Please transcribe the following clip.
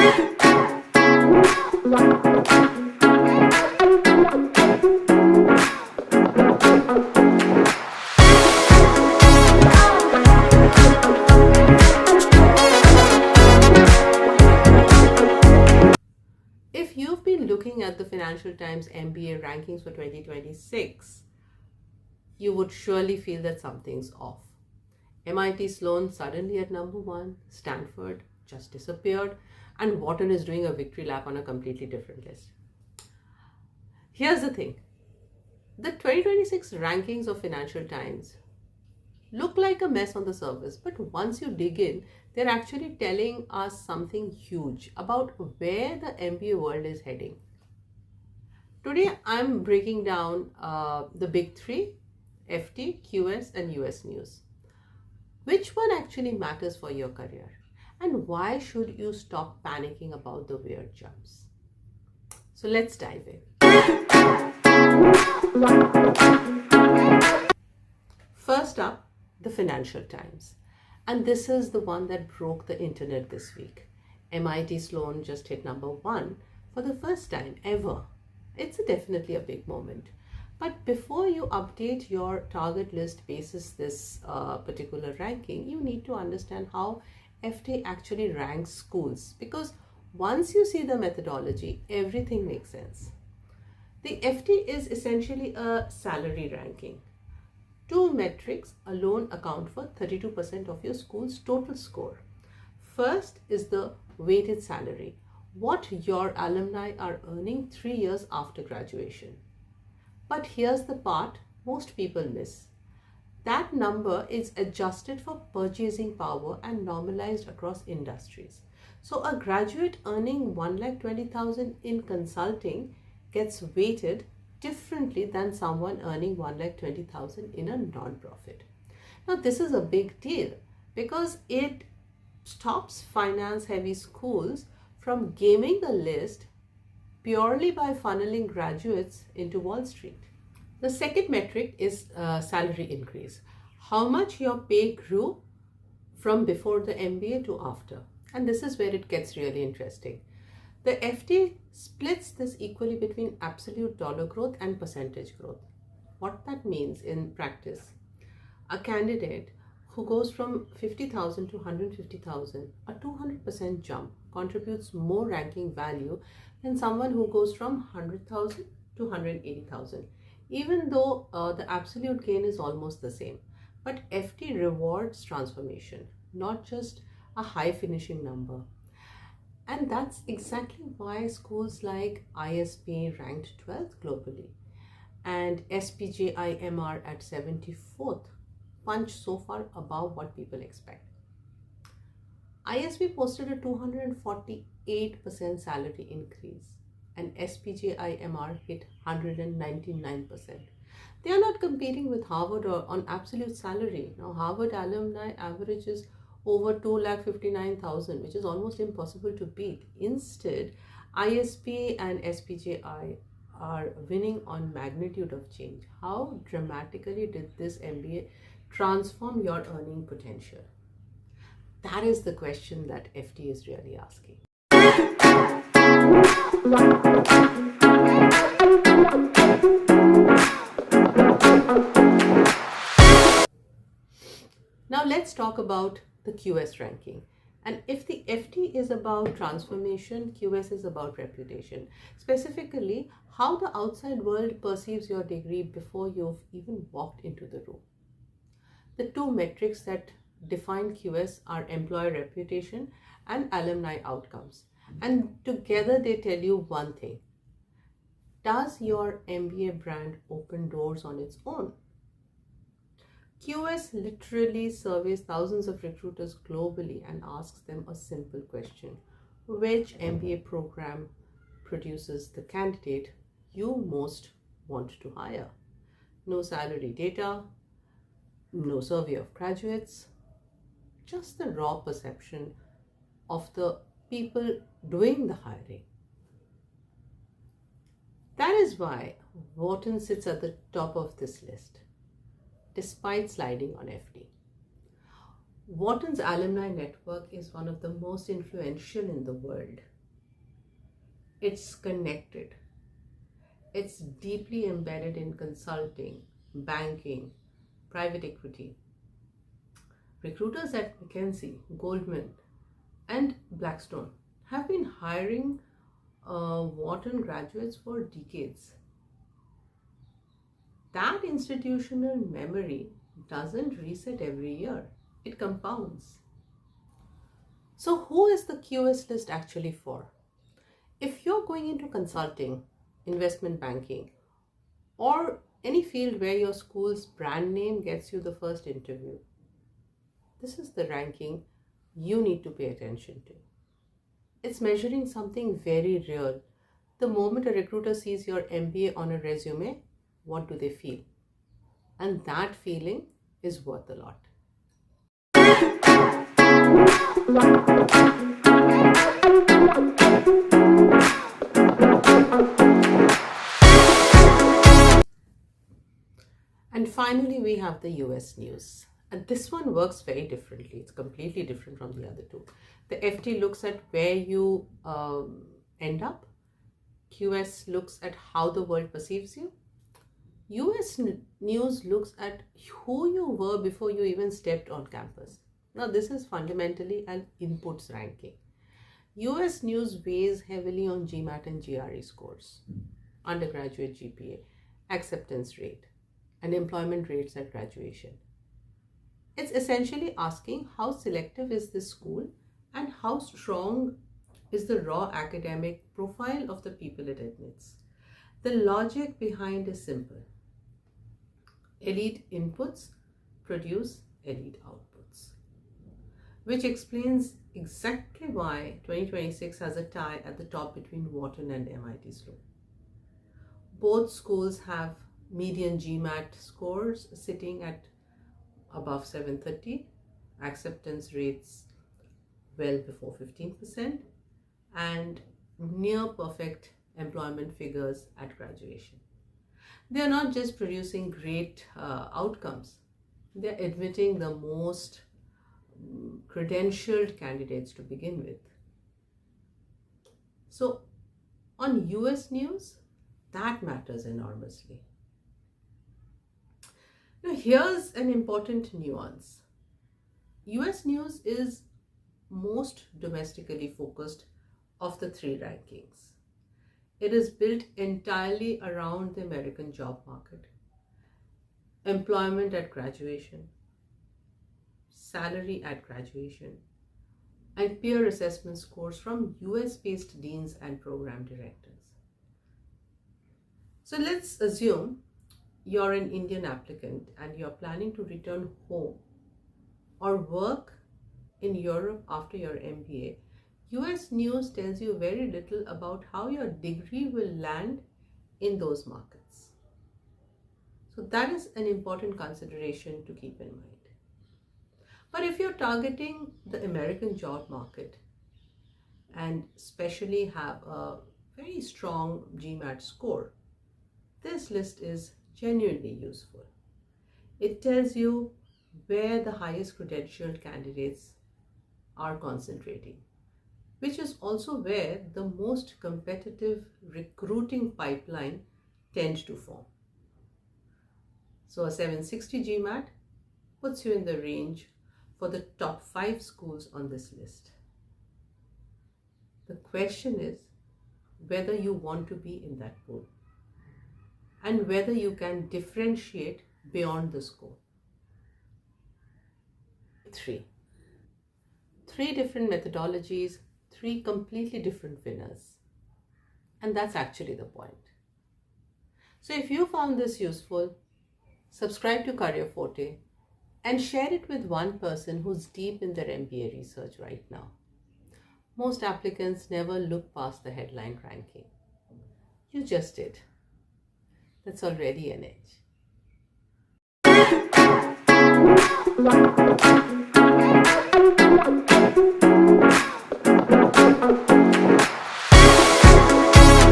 If you've been looking at the Financial Times MBA rankings for 2026, you would surely feel that something's off. MIT Sloan suddenly at number one, Stanford just disappeared, and Wharton is doing a victory lap on a completely different list. Here's the thing. The 2026 rankings of Financial Times look like a mess on the surface, but once you dig in, they're actually telling us something huge about where the MBA world is heading. Today, I'm breaking down the big three, FT, QS, and US News. Which one actually matters for your career? And why should you stop panicking about the weird jumps? So let's dive in. First up, the Financial Times. And this is the one that broke the internet this week. MIT Sloan just hit number one for the first time ever. It's definitely a big moment. But before you update your target list basis this particular ranking, you need to understand how FT actually ranks schools, because once you see the methodology, everything makes sense. The FT is essentially a salary ranking. Two metrics alone account for 32% of your school's total score. First is the weighted salary, what your alumni are earning 3 years after graduation. But here's the part most people miss. That number is adjusted for purchasing power and normalized across industries. So a graduate earning 1,20,000 in consulting gets weighted differently than someone earning 1,20,000 in a non-profit. Now this is a big deal because it stops finance-heavy schools from gaming the list purely by funneling graduates into Wall Street. The second metric is salary increase. How much your pay grew from before the MBA to after. And this is where it gets really interesting. The FT splits this equally between absolute dollar growth and percentage growth. What that means in practice, a candidate who goes from 50,000 to 150,000, a 200% jump contributes more ranking value than someone who goes from 100,000 to 180,000, even though the absolute gain is almost the same. But FT rewards transformation, not just a high finishing number. And that's exactly why schools like ISB ranked 12th globally and SPJIMR at 74th punch so far above what people expect. ISB posted a 248% salary increase and SPJIMR hit 199%. They are not competing with Harvard or on absolute salary. Now Harvard alumni averages over 2,59,000, which is almost impossible to beat. Instead, ISB and SPJI are winning on magnitude of change. How dramatically did this MBA transform your earning potential? That is the question that FT is really asking. Now let's talk about the QS ranking. And if the FT is about transformation, QS is about reputation. Specifically, how the outside world perceives your degree before you've even walked into the room. The two metrics that define QS are employer reputation and alumni outcomes. And together they tell you one thing. Does your MBA brand open doors on its own? QS literally surveys thousands of recruiters globally and asks them a simple question. Which MBA program produces the candidate you most want to hire? No salary data, no survey of graduates, just the raw perception of the people doing the hiring. That is why Wharton sits at the top of this list, despite sliding on FT. Wharton's alumni network is one of the most influential in the world. It's connected. It's deeply embedded in consulting, banking, private equity. Recruiters at McKinsey, Goldman, and Blackstone have been hiring Wharton graduates for decades. That institutional memory doesn't reset every year, it compounds. So, who is the QS list actually for? If you're going into consulting, investment banking, or any field where your school's brand name gets you the first interview, this is the ranking you need to pay attention to. It's measuring something very real. The moment a recruiter sees your MBA on a resume, what do they feel? And that feeling is worth a lot. And finally, we have the US news. And this one works very differently. It's completely different from the other two. The FT looks at where you end up. QS looks at how the world perceives you. US news looks at who you were before you even stepped on campus. Now, this is fundamentally an inputs ranking. US news weighs heavily on GMAT and GRE scores, undergraduate GPA, acceptance rate, and employment rates at graduation. It's essentially asking how selective is this school and how strong is the raw academic profile of the people it admits. The logic behind is simple. Elite inputs produce elite outputs, which explains exactly why 2026 has a tie at the top between Wharton and MIT Sloan. Both schools have median GMAT scores sitting at above 730, acceptance rates well before 15%, and near perfect employment figures at graduation. They are not just producing great outcomes, they are admitting the most credentialed candidates to begin with. So, on US news, that matters enormously. Now, here's an important nuance. US news is most domestically focused of the three rankings. It is built entirely around the American job market, employment at graduation, salary at graduation, and peer assessment scores from US-based deans and program directors. So let's assume you're an Indian applicant and you're planning to return home or work in Europe after your MBA. US news tells you very little about how your degree will land in those markets. So that is an important consideration to keep in mind. But if you're targeting the American job market and especially have a very strong GMAT score, this list is genuinely useful. It tells you where the highest credentialed candidates are concentrating, which is also where the most competitive recruiting pipeline tends to form. So a 760 GMAT puts you in the range for the top 5 schools on this list. The question is whether you want to be in that pool and whether you can differentiate beyond the score. Three different methodologies, 3 completely different winners. And that's actually the point. So if you found this useful, subscribe to Career Forte and share it with one person who's deep in their MBA research right now. Most applicants never look past the headline ranking. You just did. That's already an edge.